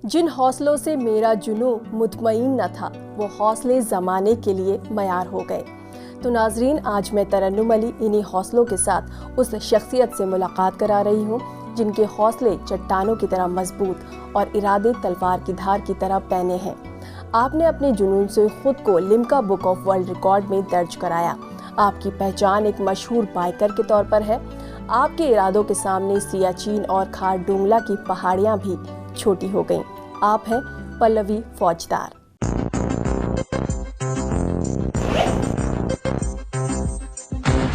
जिन हौसलों से मेरा जुनूं मुतमईन न था, वो हौसले ज़माने के लिए मयार हो गए। तो नाजरीन, आज मैं तरन्नुम अली इन्हीं हौसलों के साथ उस शख्सियत से मुलाकात करा रही हूँ जिनके हौसले चट्टानों की तरह मजबूत और इरादे तलवार की धार की तरह पैने हैं। आपने अपने जुनून से खुद को Limca book of world record में दर्ज कराया। आपकी पहचान एक मशहूर बाइकर के तौर पर है। आपके इरादों के सामने सियाचिन और खारदुंगला की पहाड़ियाँ भी छोटी हो गईं। आप हैं पल्लवी फौजदार।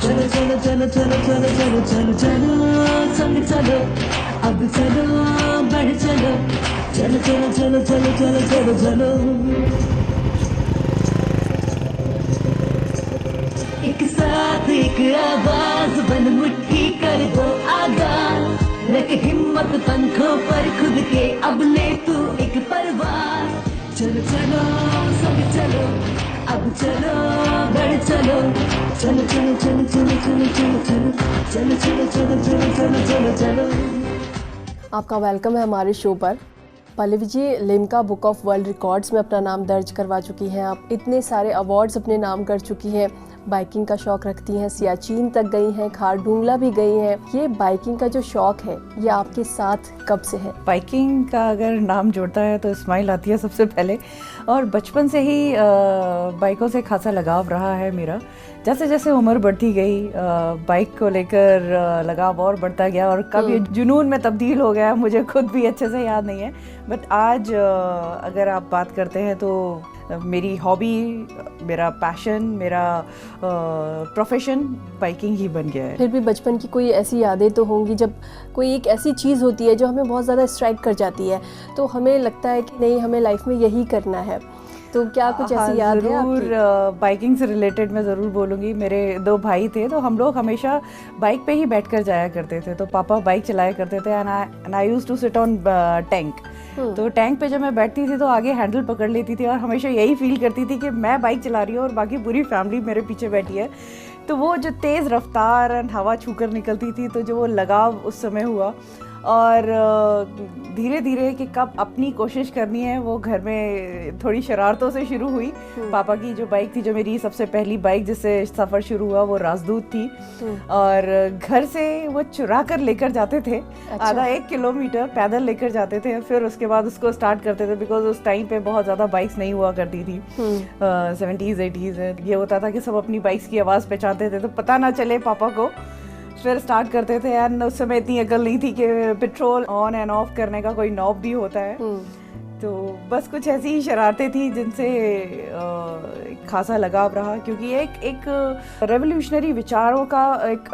चलो चलो चलो चलो चलो चलो चलो चलो संग चलो, अब चलो बढ़ चलो, चलो चलो चलो चलो चलो चलो चलो। एक साथ एक आवाज बन मुट्ठी कर दो आगाज, रख हिम्मत पंखों पर खुद के, अब ले तू एक परवार। चलो चलो संग चलो, अब चलो बढ़ चलो, चलो चलो चलो चलो चलो चलो चलो चलो चलो चलो चलो चलो चलो चलो। आपका वेलकम है हमारे शो पर। Pallavi ji, Limca book of world records में अपना नाम दर्ज करवा चुकी हैं आप। इतने सारे अवार्ड्स अपने नाम कर चुकी हैं। बाइकिंग का शौक़ रखती हैं, सियाचिन तक गई हैं, खारदुंगला भी गई हैं। ये बाइकिंग का जो शौक़ है, ये आपके साथ कब से है? बाइकिंग का अगर नाम जोड़ता है तो स्माइल आती है सबसे पहले। और बचपन से ही बाइकों से खासा लगाव रहा है मेरा। जैसे जैसे उम्र बढ़ती गई, बाइक को लेकर लगाव और बढ़ता गया और कब ये जुनून में तब्दील हो गया मुझे खुद भी अच्छे से याद नहीं है। बट आज अगर आप बात करते हैं तो मेरी हॉबी, मेरा पैशन, मेरा प्रोफेशन बाइकिंग ही बन गया है। फिर भी बचपन की कोई ऐसी यादें तो होंगी जब कोई एक ऐसी चीज़ होती है जो हमें बहुत ज़्यादा स्ट्राइक कर जाती है, तो हमें लगता है कि नहीं, हमें लाइफ में यही करना है। तो क्या कुछ ऐसी याद है आपकी? ज़रूर, बाइकिंग से रिलेटेड मैं ज़रूर बोलूँगी। मेरे 2 भाई थे, तो हम लोग हमेशा बाइक पे ही बैठकर जाया करते थे। तो पापा बाइक चलाया करते थे and I used to sit on tank. तो टैंक पे जब मैं बैठती थी तो आगे हैंडल पकड़ लेती थी और हमेशा यही फील करती थी कि मैं बाइक चला रही हूँ और बाकी पूरी फैमिली मेरे पीछे बैठी है। तो वो जो तेज़ रफ्तार एंड हवा छूकर निकलती थी, तो जो वो लगाव उस समय हुआ। और धीरे धीरे कि कब अपनी कोशिश करनी है, वो घर में थोड़ी शरारतों से शुरू हुई। पापा की जो बाइक थी, जो मेरी सबसे पहली बाइक जिससे सफ़र शुरू हुआ, वो राजदूत थी। और घर से वो चुरा कर लेकर जाते थे। अच्छा। आधा 1 किलोमीटर पैदल लेकर जाते थे, फिर उसके बाद उसको स्टार्ट करते थे। बिकॉज उस टाइम पे बहुत ज़्यादा बाइक्स नहीं हुआ करती थी। 70s 80s ये होता था कि सब अपनी बाइक्स की आवाज़ पहचानते थे, तो पता ना चले पापा को। फिर स्टार्ट करते थे एंड उस समय इतनी अकल नहीं थी कि पेट्रोल ऑन एंड ऑफ करने का कोई नॉब भी होता है। तो बस कुछ ऐसी ही शरारतें थी जिनसे खासा लगाव रहा, क्योंकि एक रेवोल्यूशनरी विचारों का एक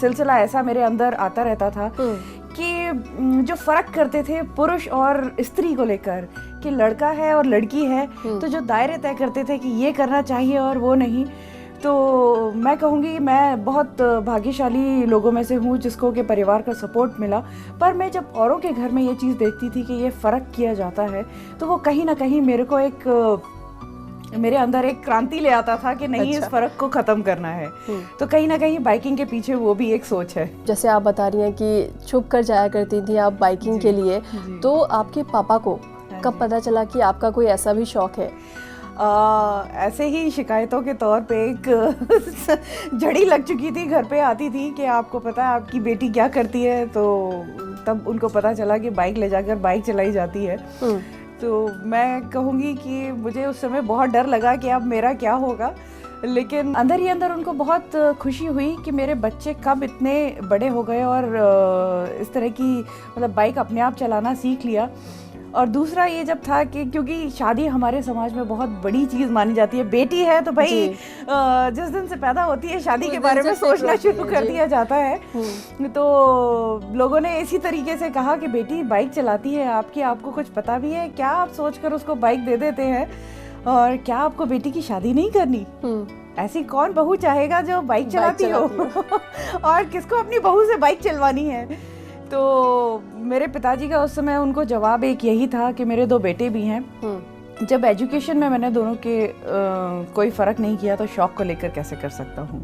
सिलसिला ऐसा मेरे अंदर आता रहता था कि जो फ़र्क करते थे पुरुष और स्त्री को लेकर, कि लड़का है और लड़की है, तो जो दायरे तय करते थे कि ये करना चाहिए और वो नहीं। तो मैं कहूँगी मैं बहुत भाग्यशाली लोगों में से हूँ जिसको कि परिवार का सपोर्ट मिला। पर मैं जब औरों के घर में ये चीज़ देखती थी कि ये फ़र्क किया जाता है, तो वो कहीं ना कहीं मेरे अंदर एक क्रांति ले आता था कि नहीं, इस फ़र्क को ख़त्म करना है। तो कहीं ना कहीं बाइकिंग के पीछे वो भी एक सोच है। जैसे आप बता रही हैं कि छुप कर जाया करती थी आप बाइकिंग के लिए, तो आपके पापा को कब पता चला कि आपका कोई ऐसा भी शौक़ है? ऐसे ही शिकायतों के तौर पे एक झड़ी लग चुकी थी, घर पे आती थी कि आपको पता है आपकी बेटी क्या करती है। तो तब उनको पता चला कि बाइक ले जाकर बाइक चलाई जाती है। तो मैं कहूँगी कि मुझे उस समय बहुत डर लगा कि अब मेरा क्या होगा, लेकिन अंदर ही अंदर उनको बहुत खुशी हुई कि मेरे बच्चे कब इतने बड़े हो गए और इस तरह की मतलब बाइक अपने आप चलाना सीख लिया। और दूसरा ये जब था कि क्योंकि शादी हमारे समाज में बहुत बड़ी चीज़ मानी जाती है, बेटी है तो भाई जिस दिन से पैदा होती है शादी के बारे में सोचना शुरू कर दिया जाता है। तो लोगों ने इसी तरीके से कहा कि बेटी बाइक चलाती है आपकी, आपको कुछ पता भी है क्या? आप सोचकर उसको बाइक दे देते हैं, और क्या आपको बेटी की शादी नहीं करनी? ऐसी कौन बहू चाहेगा जो बाइक चलाती हो और किसको अपनी बहू से बाइक चलवानी है? तो मेरे पिताजी का उस समय उनको जवाब एक यही था कि मेरे 2 बेटे भी हैं। जब एजुकेशन में मैंने दोनों के कोई फ़र्क नहीं किया, तो शौक़ को लेकर कैसे कर सकता हूँ?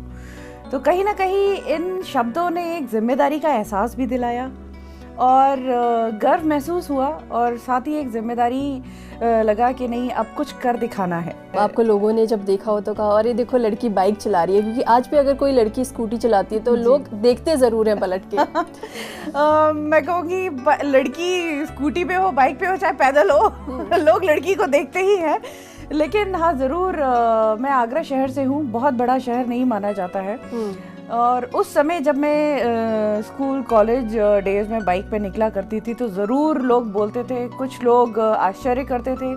तो कहीं ना कहीं इन शब्दों ने एक जिम्मेदारी का एहसास भी दिलाया और गर्व महसूस हुआ और साथ ही एक जिम्मेदारी लगा कि नहीं अब कुछ कर दिखाना है। आपको लोगों ने जब देखा हो तो कहा अरे देखो लड़की बाइक चला रही है, क्योंकि आज भी अगर कोई लड़की स्कूटी चलाती है तो लोग देखते ज़रूर हैं पलट के। मैं कहूँगी लड़की स्कूटी पे हो, बाइक पे हो, चाहे पैदल हो, लोग लड़की को देखते ही हैं। लेकिन हाँ ज़रूर, मैं आगरा शहर से हूँ, बहुत बड़ा शहर नहीं माना जाता है। और उस समय जब मैं स्कूल कॉलेज डेज में बाइक पे निकला करती थी तो ज़रूर लोग बोलते थे, कुछ लोग आश्चर्य करते थे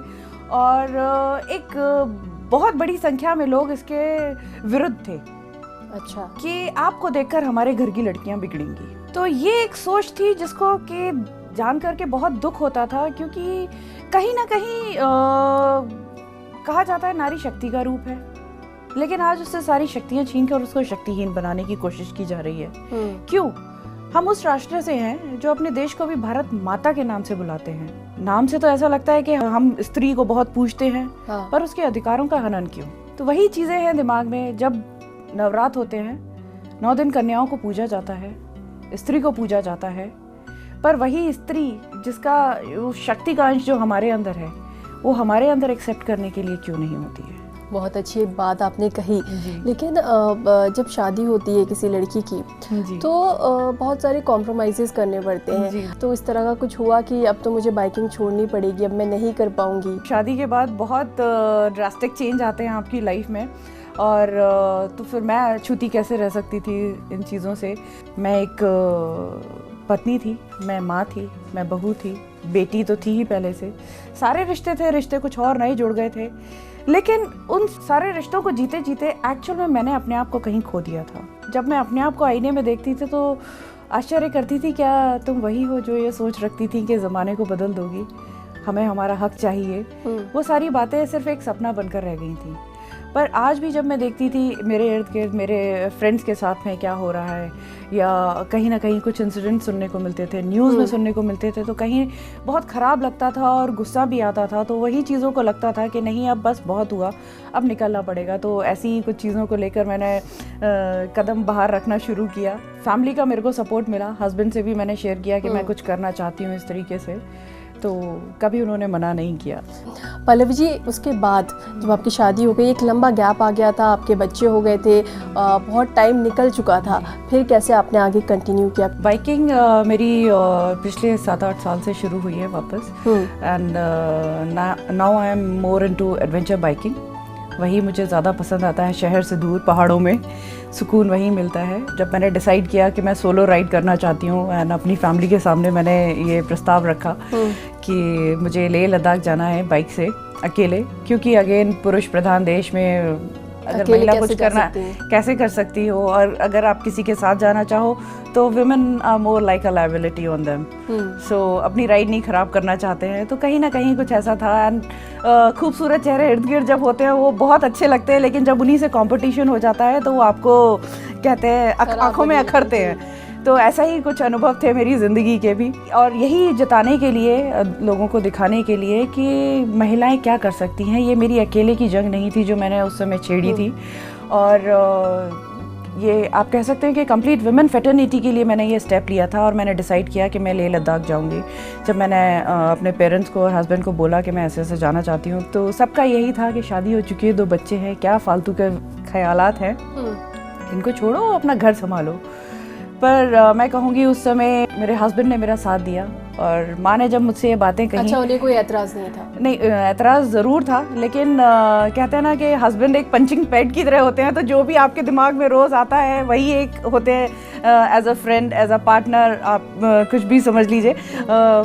और एक बहुत बड़ी संख्या में लोग इसके विरुद्ध थे। अच्छा, कि आपको देखकर हमारे घर की लड़कियां बिगड़ेंगी। तो ये एक सोच थी जिसको कि जान करके बहुत दुख होता था, क्योंकि कहीं ना कहीं कहा जाता है नारी शक्ति का रूप है, लेकिन आज उससे सारी शक्तियां छीनकर उसको शक्तिहीन बनाने की कोशिश की जा रही है। क्यों? हम उस राष्ट्र से हैं जो अपने देश को भी भारत माता के नाम से बुलाते हैं। नाम से तो ऐसा लगता है कि हम स्त्री को बहुत पूजते हैं, हाँ। पर उसके अधिकारों का हनन क्यों? तो वही चीजें हैं दिमाग में। जब नवरात्र होते हैं, 9 दिन कन्याओं को पूजा जाता है, स्त्री को पूजा जाता है, पर वही स्त्री जिसका शक्ति का अंश जो हमारे अंदर है वो हमारे अंदर एक्सेप्ट करने के लिए क्यों नहीं होती है? बहुत अच्छी बात आपने कही। लेकिन जब शादी होती है किसी लड़की की तो बहुत सारे कॉम्प्रोमाइज़ेस करने पड़ते हैं। तो इस तरह का कुछ हुआ कि अब तो मुझे बाइकिंग छोड़नी पड़ेगी, अब मैं नहीं कर पाऊंगी? शादी के बाद बहुत ड्रास्टिक चेंज आते हैं आपकी लाइफ में, और तो फिर मैं छूती कैसे रह सकती थी इन चीज़ों से। मैं एक पत्नी थी, मैं माँ थी, मैं बहू थी, बेटी तो थी ही पहले से। सारे रिश्ते थे, रिश्ते कुछ और नए जुड़ गए थे, लेकिन उन सारे रिश्तों को जीते जीते एक्चुअल में मैंने अपने आप को कहीं खो दिया था। जब मैं अपने आप को आईने में देखती थी तो आश्चर्य करती थी, क्या तुम वही हो जो ये सोच रखती थी कि ज़माने को बदल दोगी, हमें हमारा हक चाहिए? वो सारी बातें सिर्फ एक सपना बनकर रह गई थी। पर आज भी जब मैं देखती थी मेरे इर्द गिर्द मेरे फ्रेंड्स के साथ में क्या हो रहा है, या कहीं ना कहीं कुछ इंसिडेंट सुनने को मिलते थे, न्यूज़ में सुनने को मिलते थे, तो कहीं बहुत ख़राब लगता था और गुस्सा भी आता था। तो वही चीज़ों को लगता था कि नहीं अब बस बहुत हुआ, अब निकलना पड़ेगा। तो ऐसी कुछ चीज़ों को लेकर मैंने कदम बाहर रखना शुरू किया। फैमिली का मेरे को सपोर्ट मिला, हस्बैंड से भी मैंने शेयर किया कि मैं कुछ करना चाहती हूँ इस तरीके से, तो कभी उन्होंने मना नहीं किया। पल्लवी जी, उसके बाद जब आपकी शादी हो गई, एक लंबा गैप आ गया था, आपके बच्चे हो गए थे, बहुत टाइम निकल चुका था, फिर कैसे आपने आगे कंटिन्यू किया? बाइकिंग मेरी पिछले 7-8 साल से शुरू हुई है वापस, and now I am more into adventure biking. वही मुझे ज़्यादा पसंद आता है, शहर से दूर पहाड़ों में सुकून वही मिलता है। जब मैंने डिसाइड किया कि मैं सोलो राइड करना चाहती हूँ, एंड अपनी फैमिली के सामने मैंने ये प्रस्ताव रखा कि मुझे लेह लद्दाख जाना है बाइक से अकेले, क्योंकि अगेन पुरुष प्रधान देश में अगर महिला कुछ करना कैसे कर सकती हो, और अगर आप किसी के साथ जाना चाहो तो women are more like a liability on them. So अपनी राइड नहीं खराब करना चाहते हैं, तो कहीं ना कहीं कुछ ऐसा था। एंड खूबसूरत चेहरे इर्द गिर्द जब होते हैं वो बहुत अच्छे लगते हैं, लेकिन जब उन्हीं से कंपटीशन हो जाता है तो वो आपको कहते हैं आंखों में अखरते हैं। तो ऐसा ही कुछ अनुभव थे मेरी ज़िंदगी के भी, और यही जताने के लिए, लोगों को दिखाने के लिए कि महिलाएं क्या कर सकती हैं। ये मेरी अकेले की जंग नहीं थी जो मैंने उस समय छेड़ी थी, और ये आप कह सकते हैं कि कंप्लीट वुमेन फेटर्निटी के लिए मैंने ये स्टेप लिया था। और मैंने डिसाइड किया कि मैं लेह लद्दाख जाऊंगी। जब मैंने अपने पेरेंट्स को और हस्बैंड को बोला कि मैं ऐसे ऐसे जाना चाहती हूँ, तो सबका यही था कि शादी हो चुकी है, 2 बच्चे हैं, क्या फालतू के ख्यालात हैं, इनको छोड़ो, अपना घर संभालो। पर मैं कहूँगी उस समय मेरे हस्बैंड ने मेरा साथ दिया, और माँ ने जब मुझसे ये बातें कही। अच्छा, उन्हें कोई एतराज़ नहीं था? नहीं, एतराज़ ज़रूर था, लेकिन कहते हैं ना कि हस्बैंड एक पंचिंग पैड की तरह होते हैं, तो जो भी आपके दिमाग में रोज़ आता है वही एक होते हैं, as a friend, as a partner, आप कुछ भी समझ लीजिए,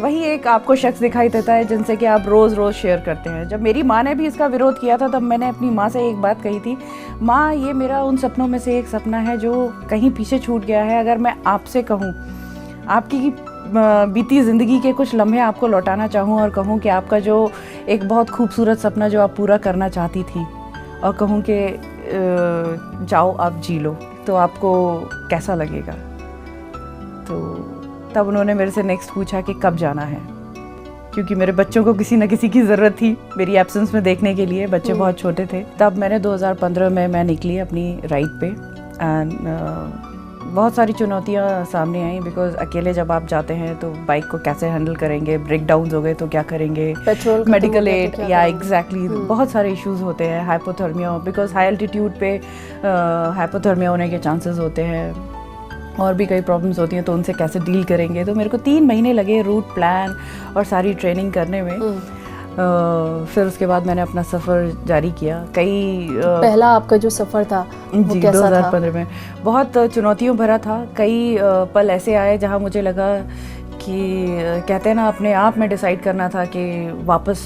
वही एक आपको शख्स दिखाई देता है जिनसे कि आप रोज़ रोज़ शेयर करते हैं। जब मेरी माँ ने भी इसका विरोध किया था, तब मैंने अपनी माँ से एक बात कही थी, माँ ये मेरा उन सपनों में से एक सपना है जो कहीं पीछे छूट गया है। अगर मैं आपसे कहूँ, आपकी बीती ज़िंदगी के कुछ लम्हे आपको लौटाना चाहूँ और कहूँ कि आपका जो एक बहुत खूबसूरत सपना जो आप पूरा करना चाहती थी, और कहूँ कि जाओ आप जी लो, तो आपको कैसा लगेगा? तो तब उन्होंने मेरे से नेक्स्ट पूछा कि कब जाना है, क्योंकि मेरे बच्चों को किसी न किसी की ज़रूरत थी मेरी एब्सेंस में देखने के लिए, बच्चे बहुत छोटे थे। तब मैंने 2015 में मैं निकली अपनी राइड पे, एंड बहुत सारी चुनौतियाँ सामने आई, बिकॉज अकेले जब आप जाते हैं तो बाइक को कैसे हैंडल करेंगे, ब्रेक डाउन हो गए तो क्या करेंगे, पेट्रोल मेडिकल एड या एग्जैक्टली बहुत सारे इश्यूज होते हैं, हाइपोथर्मिया, बिकॉज हाई एल्टीट्यूड पे हाइपोथर्मिया होने के चांसेस होते हैं, और भी कई प्रॉब्लम्स होती हैं, तो उनसे कैसे डील करेंगे। तो मेरे को 3 महीने लगे रूट प्लान और सारी ट्रेनिंग करने में। फिर उसके बाद मैंने अपना सफ़र जारी किया। पहला आपका जो सफ़र था वो जी, कैसा 2015 में बहुत चुनौतियों भरा था। कई पल ऐसे आए जहाँ मुझे लगा कि कहते हैं ना, अपने आप में डिसाइड करना था कि वापस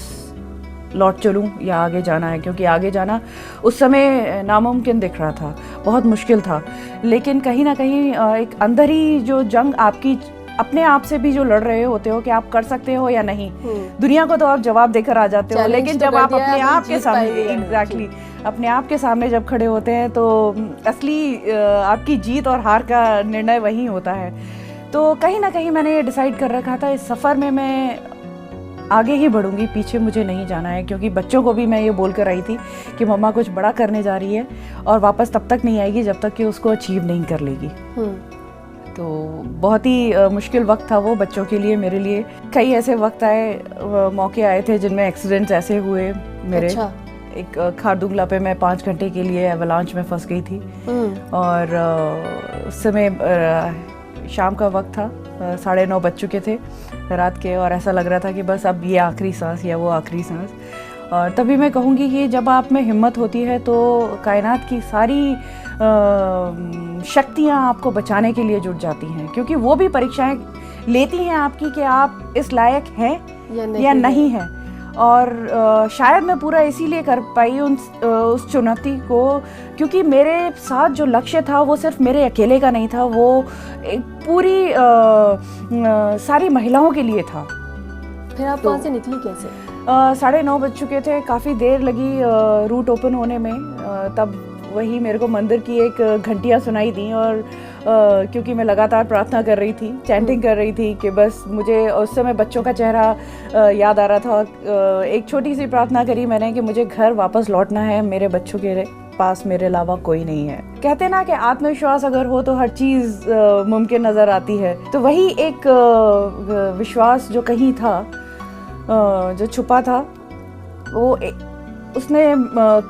लौट चलूं या आगे जाना है, क्योंकि आगे जाना उस समय नामुमकिन दिख रहा था, बहुत मुश्किल था। लेकिन कहीं ना कहीं एक अंदर ही जो जंग आपकी अपने आप से भी जो लड़ रहे होते हो कि आप कर सकते हो या नहीं। दुनिया को तो आप जवाब देकर आ जाते हो, लेकिन जब आप अपने आप के सामने एग्जैक्टली अपने आप के सामने जब खड़े होते हैं तो असली आपकी जीत और हार का निर्णय वहीं होता है। तो कहीं ना कहीं मैंने ये डिसाइड कर रखा था, इस सफ़र में मैं आगे ही बढ़ूंगी, पीछे मुझे नहीं जाना है। क्योंकि बच्चों को भी मैं ये बोल कर आई थी कि मम्मा कुछ बड़ा करने जा रही है और वापस तब तक नहीं आएगी जब तक कि उसको अचीव नहीं कर लेगी। तो बहुत ही मुश्किल वक्त था वो बच्चों के लिए, मेरे लिए। कई ऐसे वक्त आए, मौके आए थे जिनमें एक्सीडेंट्स ऐसे हुए मेरे। अच्छा। एक खारदुंगला पे मैं 5 घंटे के लिए एवलांच में फंस गई थी, और उस समय शाम का वक्त था, 9:30 बज चुके थे रात के, और ऐसा लग रहा था कि बस अब ये आखिरी सांस या वो आखिरी सांस। और तभी मैं कहूँगी कि जब आप में हिम्मत होती है तो कायनात की सारी शक्तियाँ आपको बचाने के लिए जुट जाती हैं, क्योंकि वो भी परीक्षाएं लेती हैं आपकी कि आप इस लायक हैं या नहीं हैं। और शायद मैं पूरा इसीलिए कर पाई उस चुनौती को, क्योंकि मेरे साथ जो लक्ष्य था वो सिर्फ मेरे अकेले का नहीं था, वो एक पूरी सारी महिलाओं के लिए था। फिर आप वहाँ से निकली कैसे? 9:30 बज चुके थे, काफ़ी देर लगी रूट ओपन होने में। तब वही मेरे को मंदिर की एक घंटियाँ सुनाई दी, और क्योंकि मैं लगातार प्रार्थना कर रही थी, चैंटिंग कर रही थी कि बस मुझे उस समय बच्चों का चेहरा याद आ रहा था। एक छोटी सी प्रार्थना करी मैंने कि मुझे घर वापस लौटना है, मेरे बच्चों के पास मेरे अलावा कोई नहीं है। कहते ना कि आत्मविश्वास अगर हो तो हर चीज़ मुमकिन नज़र आती है। तो वही एक विश्वास जो कहीं था, जो छुपा था, वो उसने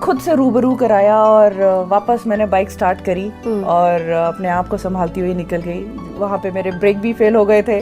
खुद से रूबरू कराया, और वापस मैंने बाइक स्टार्ट करी और अपने आप को संभालती हुई निकल गई। वहाँ पे मेरे ब्रेक भी फेल हो गए थे,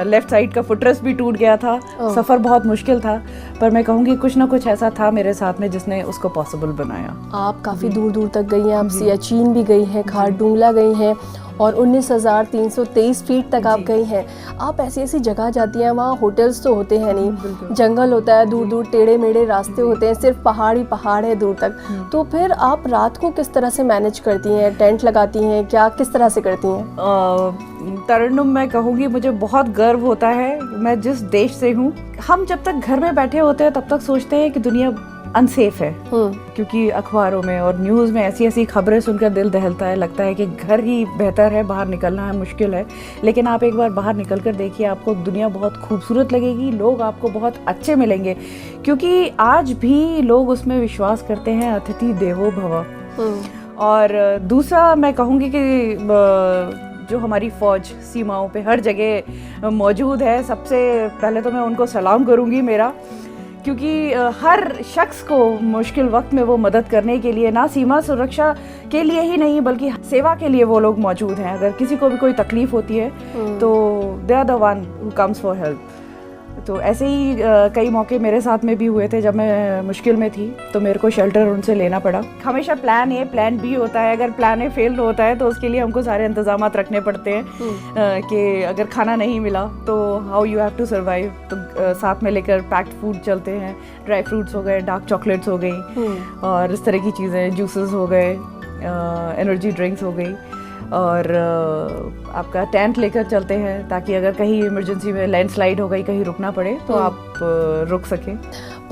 लेफ्ट साइड का फुटरेस्ट भी टूट गया था। सफ़र बहुत मुश्किल था, पर मैं कहूँगी कुछ ना कुछ ऐसा था मेरे साथ में जिसने उसको पॉसिबल बनाया। आप काफ़ी दूर दूर तक गई हैं, आप सियाचिन भी गई हैं, खारदुंगला गई हैं, और 19,323 फीट तक आप गई हैं। आप ऐसी ऐसी जगह जाती हैं, वहाँ होटल्स तो होते हैं नहीं, जंगल होता है, दूर दूर टेढ़े मेढ़े रास्ते होते हैं, सिर्फ पहाड़ ही पहाड़ है दूर तक। तो फिर आप रात को किस तरह से मैनेज करती हैं? टेंट लगाती हैं क्या, किस तरह से करती हैं? तरन्नुम, मैं कहूँगी मुझे बहुत गर्व होता है मैं जिस देश से हूँ। हम जब तक घर में बैठे होते हैं तब तक सोचते हैं कि दुनिया अनसेफ है, क्योंकि अखबारों में और न्यूज़ में ऐसी ऐसी खबरें सुनकर दिल दहलता है, लगता है कि घर ही बेहतर है, बाहर निकलना है मुश्किल है। लेकिन आप एक बार बाहर निकल कर देखिए, आपको दुनिया बहुत खूबसूरत लगेगी, लोग आपको बहुत अच्छे मिलेंगे, क्योंकि आज भी लोग उसमें विश्वास करते हैं अतिथि देवो भव। और दूसरा मैं कहूँगी कि जो हमारी फ़ौज सीमाओं पे हर जगह मौजूद है, सबसे पहले तो मैं उनको सलाम करूँगी मेरा, क्योंकि हर शख्स को मुश्किल वक्त में वो मदद करने के लिए, ना सीमा सुरक्षा के लिए ही नहीं बल्कि सेवा के लिए वो लोग मौजूद हैं। अगर किसी को भी कोई तकलीफ़ होती है तो they are the one who comes for help. तो ऐसे ही कई मौके मेरे साथ में भी हुए थे जब मैं मुश्किल में थी, तो मेरे को शेल्टर उनसे लेना पड़ा। हमेशा प्लान ए प्लान बी होता है, अगर प्लान ए फेल होता है तो उसके लिए हमको सारे इंतजाम रखने पड़ते हैं कि अगर खाना नहीं मिला तो how you have to survive. तो साथ में लेकर पैक्ड फूड चलते हैं, ड्राई फ्रूट्स हो गए, डार्क चॉकलेट्स हो गई, और इस तरह की चीज़ें, जूसेस हो गए, एनर्जी ड्रिंक्स हो गई, और आपका टेंट लेकर चलते हैं ताकि अगर कहीं इमरजेंसी में लैंडस्लाइड हो गई, कहीं रुकना पड़े तो आप रुक सकें।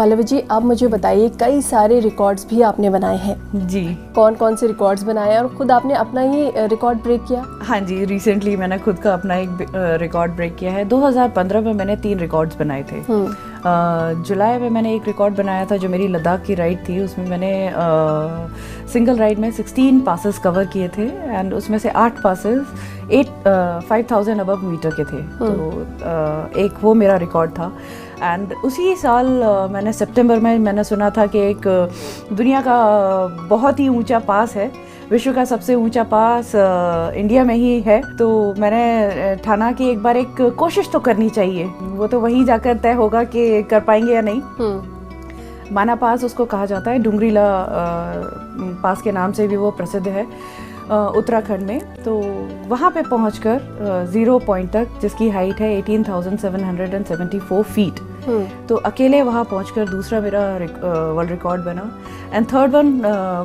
पल्लवी जी, अब मुझे बताइए, कई सारे रिकॉर्ड्स भी आपने बनाए हैं जी। कौन कौन से रिकॉर्ड्स बनाए और खुद आपने अपना ही रिकॉर्ड ब्रेक किया? हाँ जी, रिसेंटली मैंने खुद का अपना एक रिकॉर्ड ब्रेक किया है। 2015 में मैंने 3 रिकॉर्ड्स बनाए थे। जुलाई में मैंने एक रिकॉर्ड बनाया था जो मेरी लद्दाख की राइड थी। उसमें मैंने सिंगल राइड में 16 पासेस कवर किए थे एंड उसमें से 8 पासेस 5000 अबव मीटर के थे। तो एक वो मेरा रिकॉर्ड था। एंड उसी साल मैंने सितंबर में मैंने सुना था कि एक दुनिया का बहुत ही ऊंचा पास है, विश्व का सबसे ऊंचा पास इंडिया में ही है। तो मैंने ठाना कि एक बार एक कोशिश तो करनी चाहिए। वो तो वहीं जाकर तय होगा कि कर पाएंगे या नहीं। माना पास उसको कहा जाता है, डुंगरीला पास के नाम से भी वो प्रसिद्ध है उत्तराखंड में। तो वहाँ पे पहुँचकर 0 पॉइंट तक, जिसकी हाइट है 18,774 फीट, तो अकेले वहाँ पहुँचकर दूसरा मेरा वर्ल्ड रिकॉर्ड बना। एंड थर्ड वन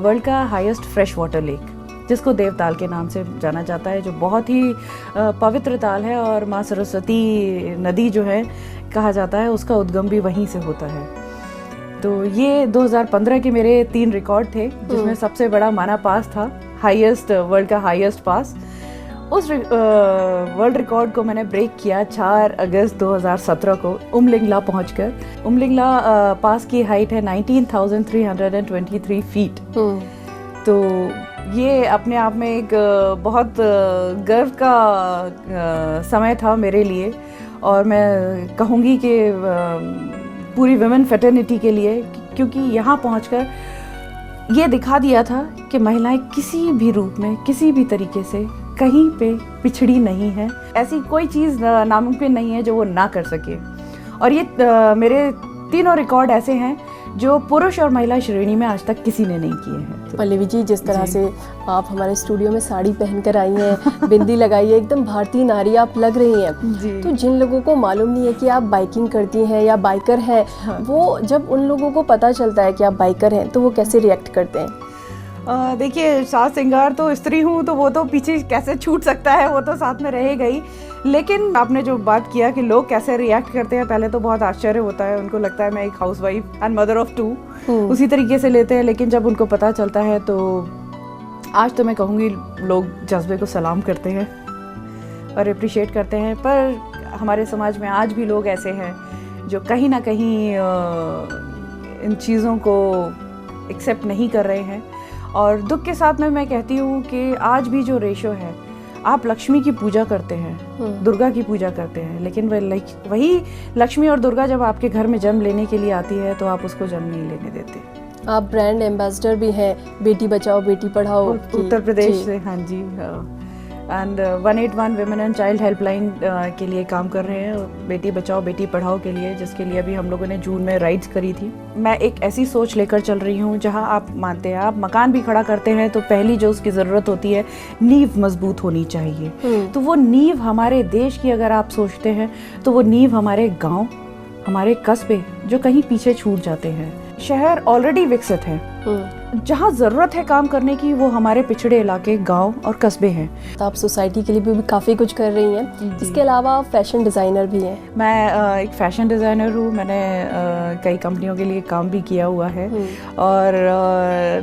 वर्ल्ड का हाईएस्ट फ्रेश वाटर लेक, जिसको देवताल के नाम से जाना जाता है, जो बहुत ही पवित्र ताल है और माँ सरस्वती नदी जो है कहा जाता है, उसका उद्गम भी वहीं से होता है। तो ये 2015 के मेरे 3 रिकॉर्ड थे, जिसमें सबसे बड़ा माना पास था, हाईएस्ट, वर्ल्ड का हाईएस्ट पास। उस वर्ल्ड रिकॉर्ड को मैंने ब्रेक किया 4 अगस्त 2017 को उमलिंगला पहुंचकर। उमलिंगला पास की हाइट है 19,323 फीट। तो ये अपने आप में एक बहुत गर्व का समय था मेरे लिए, और मैं कहूँगी कि पूरी वुमेन फ्रेटर्निटी के लिए, क्योंकि यहाँ पहुँचकर ये दिखा दिया था कि महिलाएं किसी भी रूप में, किसी भी तरीके से कहीं पे पिछड़ी नहीं है। ऐसी कोई चीज़ नामुमकिन नहीं है जो वो ना कर सके। और ये मेरे तीनों रिकॉर्ड ऐसे हैं जो पुरुष और महिला श्रेणी में आज तक किसी ने नहीं किए हैं। पल्लवी जी, जिस तरह से आप हमारे स्टूडियो में साड़ी पहनकर आई हैं, बिंदी लगाई है, एकदम भारतीय नारी आप लग रही हैं। तो जिन लोगों को मालूम नहीं है कि आप बाइकिंग करती हैं या बाइकर हैं, वो जब उन लोगों को पता चलता है कि आप बाइकर हैं, तो वो कैसे रिएक्ट करते हैं? देखिए, साज सिंगार तो स्त्री हूँ, तो वो तो पीछे कैसे छूट सकता है, वो तो साथ में रहेगा ही। लेकिन आपने जो बात किया कि लोग कैसे रिएक्ट करते हैं, पहले तो बहुत आश्चर्य होता है। उनको लगता है मैं एक हाउसवाइफ एंड मदर ऑफ 2 उसी तरीके से लेते हैं। लेकिन जब उनको पता चलता है, तो आज तो मैं कहूँगी लोग जज्बे को सलाम करते हैं और अप्रिशिएट करते हैं। पर हमारे समाज में आज भी लोग ऐसे हैं जो कहीं ना कहीं इन चीज़ों को एक्सेप्ट नहीं कर रहे हैं। और दुख के साथ में मैं कहती हूँ कि आज भी जो रेशो है, आप लक्ष्मी की पूजा करते हैं, दुर्गा की पूजा करते हैं, लेकिन वही लक्ष्मी और दुर्गा जब आपके घर में जन्म लेने के लिए आती है, तो आप उसको जन्म नहीं लेने देते। आप ब्रांड एम्बेसडर भी हैं बेटी बचाओ बेटी पढ़ाओ उत्तर प्रदेश से। हाँ जी। And 181 women and child helpline के लिए काम कर रहे हैं, बेटी बचाओ बेटी पढ़ाओ के लिए, जिसके लिए अभी हम लोगों ने जून में राइड्स करी थी। मैं एक ऐसी सोच लेकर चल रही हूँ जहाँ आप मानते हैं, आप मकान भी खड़ा करते हैं तो पहली जो उसकी ज़रूरत होती है, नींव मजबूत होनी चाहिए। तो वो नींव हमारे देश की अगर आप सोचते हैं, तो वो नींव हमारे गाँव, हमारे कस्बे जो कहीं पीछे छूट जाते हैं। शहर ऑलरेडी विकसित है, जहाँ ज़रूरत है काम करने की, वो हमारे पिछड़े इलाके, गांव और कस्बे हैं। तो आप सोसाइटी के लिए भी काफ़ी कुछ कर रही हैं। इसके अलावा आप फैशन डिज़ाइनर भी हैं। मैं एक फ़ैशन डिज़ाइनर हूँ। मैंने कई कंपनियों के लिए काम भी किया हुआ है। और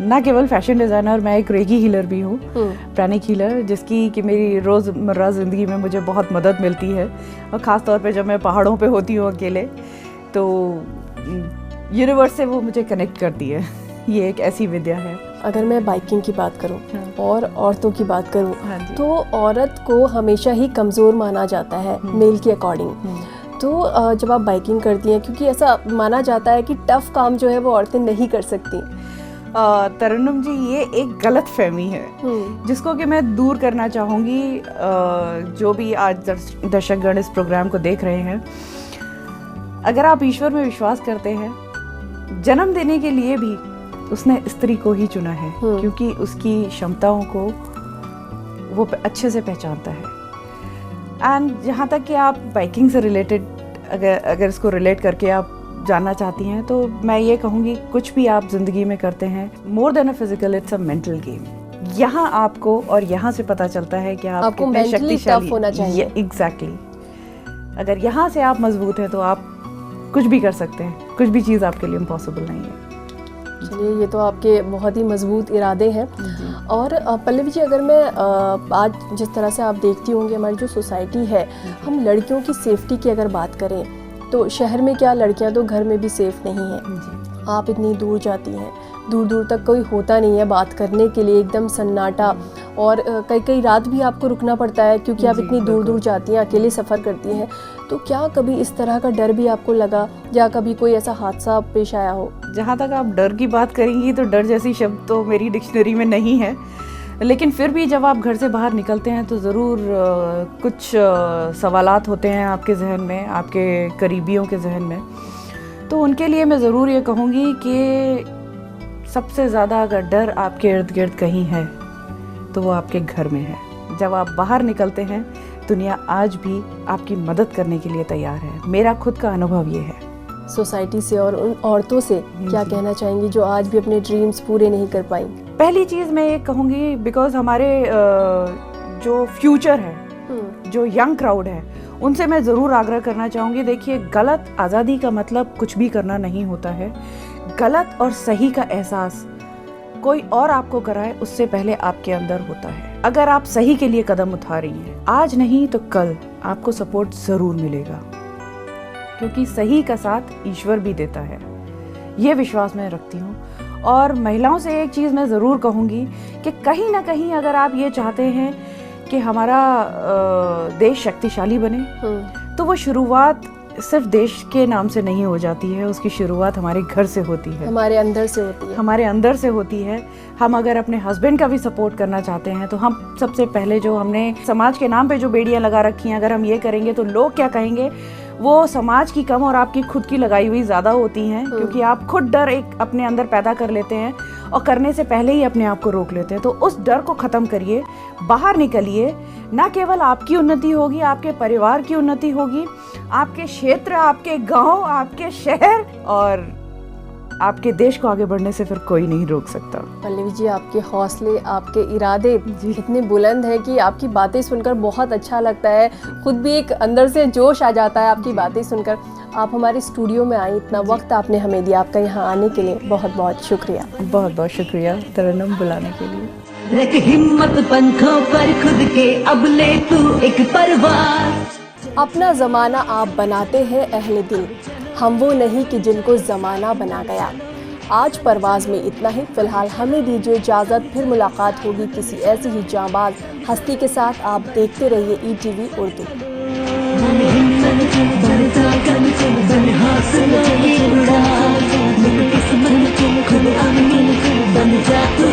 ना केवल फैशन डिज़ाइनर, मैं एक रेगी हीलर भी हूँ, प्राणिक हीलर, जिसकी कि मेरी रोज़मर्रा ज़िंदगी में मुझे बहुत मदद मिलती है। और ख़ास तौर पे जब मैं पहाड़ों पे होती हूँ अकेले, तो यूनिवर्स से वो मुझे कनेक्ट करती है। ये एक ऐसी विद्या है। अगर मैं बाइकिंग की बात करूं और औरतों की बात करूं, तो औरत को हमेशा ही कमज़ोर माना जाता है मेल के अकॉर्डिंग। तो जब आप बाइकिंग करती हैं, क्योंकि ऐसा माना जाता है कि टफ़ काम जो है वो औरतें नहीं कर सकती। तरन्नुम जी, ये एक गलत फहमी है जिसको कि मैं दूर करना चाहूँगी। जो भी आज दर्शकगण इस प्रोग्राम को देख रहे हैं, अगर आप ईश्वर में विश्वास करते हैं, जन्म देने के लिए भी उसने स्त्री को ही चुना है, क्योंकि उसकी क्षमताओं को वो अच्छे से पहचानता है। एंड जहाँ तक कि आप बाइकिंग से रिलेटेड अगर इसको रिलेट करके आप जानना चाहती हैं, तो मैं ये कहूँगी, कुछ भी आप ज़िंदगी में करते हैं, more than a physical, it's a mental game. यहाँ आपको और यहाँ से पता चलता है कि आप कितने शक्तिशाली होना चाहिए। एग्जैक्टली। अगर यहाँ से आप मजबूत हैं, तो आप कुछ भी कर सकते हैं। कुछ भी चीज़ आपके लिए इम्पॉसिबल नहीं है। चलिए, ये तो आपके बहुत ही मजबूत इरादे हैं। और पल्लवी जी, अगर मैं आज जिस तरह से आप देखती होंगी हमारी जो सोसाइटी है, हम लड़कियों की सेफ्टी की अगर बात करें तो शहर में क्या, लड़कियां तो घर में भी सेफ नहीं हैं। आप इतनी दूर जाती हैं, दूर दूर तक कोई होता नहीं है बात करने के लिए, एकदम सन्नाटा, और कई कई रात भी आपको रुकना पड़ता है क्योंकि आप इतनी दूर दूर जाती हैं, अकेले सफ़र करती हैं। तो क्या कभी इस तरह का डर भी आपको लगा, या कभी कोई ऐसा हादसा पेश आया हो? जहाँ तक आप डर की बात करेंगी तो डर जैसी शब्द तो मेरी डिक्शनरी में नहीं है, लेकिन फिर भी जब आप घर से बाहर निकलते हैं तो ज़रूर कुछ सवालात होते हैं आपके जहन में, आपके करीबियों के जहन में। तो उनके लिए मैं ज़रूर ये कहूँगी कि सबसे ज़्यादा अगर डर आपके इर्द गिर्द कहीं है तो वो आपके घर में है। जब आप बाहर निकलते हैं, दुनिया आज भी आपकी मदद करने के लिए तैयार है। मेरा खुद का अनुभव ये है। सोसाइटी से और उन औरतों से क्या कहना चाहेंगी जो आज भी अपने ड्रीम्स पूरे नहीं कर पाई? पहली चीज़ मैं ये कहूँगी, बिकॉज हमारे जो फ्यूचर है, जो यंग क्राउड है, उनसे मैं ज़रूर आग्रह करना चाहूँगी। देखिए, गलत आज़ादी का मतलब कुछ भी करना नहीं होता है। गलत और सही का एहसास कोई और आपको कराए उससे पहले आपके अंदर होता है। अगर आप सही के लिए कदम उठा रही हैं, आज नहीं तो कल आपको सपोर्ट ज़रूर मिलेगा, क्योंकि सही का साथ ईश्वर भी देता है। ये विश्वास मैं रखती हूँ। और महिलाओं से एक चीज़ मैं ज़रूर कहूँगी कि कहीं ना कहीं अगर आप ये चाहते हैं कि हमारा देश शक्तिशाली बने, तो वो शुरुआत सिर्फ देश के नाम से नहीं हो जाती है, उसकी शुरुआत हमारे घर से होती है, हमारे अंदर से होती है। हमारे अंदर से होती है। हम अगर अपने हस्बैंड का भी सपोर्ट करना चाहते हैं तो हम सबसे पहले, जो हमने समाज के नाम पे जो बेड़ियां लगा रखी हैं, अगर हम ये करेंगे तो लोग क्या कहेंगे, वो समाज की कम और आपकी खुद की लगाई हुई ज़्यादा होती हैं, क्योंकि आप खुद डर एक अपने अंदर पैदा कर लेते हैं और करने से पहले ही अपने आप को रोक लेते हैं। तो उस डर को ख़त्म करिए, बाहर निकलिए। ना केवल आपकी उन्नति होगी, आपके परिवार की उन्नति होगी, आपके क्षेत्र, आपके गांव, आपके शहर और आपके देश को आगे बढ़ने से फिर कोई नहीं रोक सकता। पल्लवी जी, आपके हौसले, आपके इरादे इतने बुलंद हैं कि आपकी बातें सुनकर बहुत अच्छा लगता है। खुद भी एक अंदर से जोश आ जाता है आपकी बातें सुनकर। आप हमारे स्टूडियो में आई, इतना वक्त आपने हमें दिया, आपका यहाँ आने के लिए बहुत बहुत शुक्रिया। बहुत बहुत शुक्रिया तरन्नुम बुलाने के लिए। रख हिम्मत पंखों पर खुद के, अब ले तू एक परवाज़। अपना ज़माना आप बनाते हैं अहले दिल, हम वो नहीं कि जिनको ज़माना बना गया। आज परवाज़ में इतना ही। फ़िलहाल हमें दीजिए इजाज़त, फिर मुलाकात होगी किसी ऐसी ही जांबाज हस्ती के साथ। आप देखते रहिए ETV उर्दू। बन जा तू,